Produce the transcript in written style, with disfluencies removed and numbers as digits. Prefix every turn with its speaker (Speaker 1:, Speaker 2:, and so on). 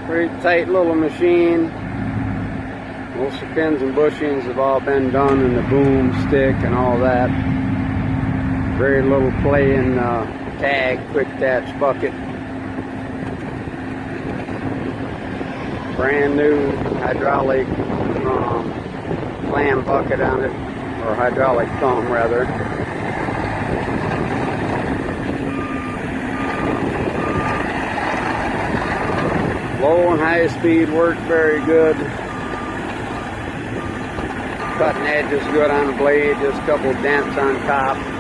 Speaker 1: Pretty tight little machine. Most of the pins and bushings have all been done in the boom stick and all that. Very little play in tag, quick attach bucket. Brand new hydraulic clam bucket on it, or hydraulic thumb rather. Low and high speed work very good. Cutting edge is good on the blade, just a couple dents on top.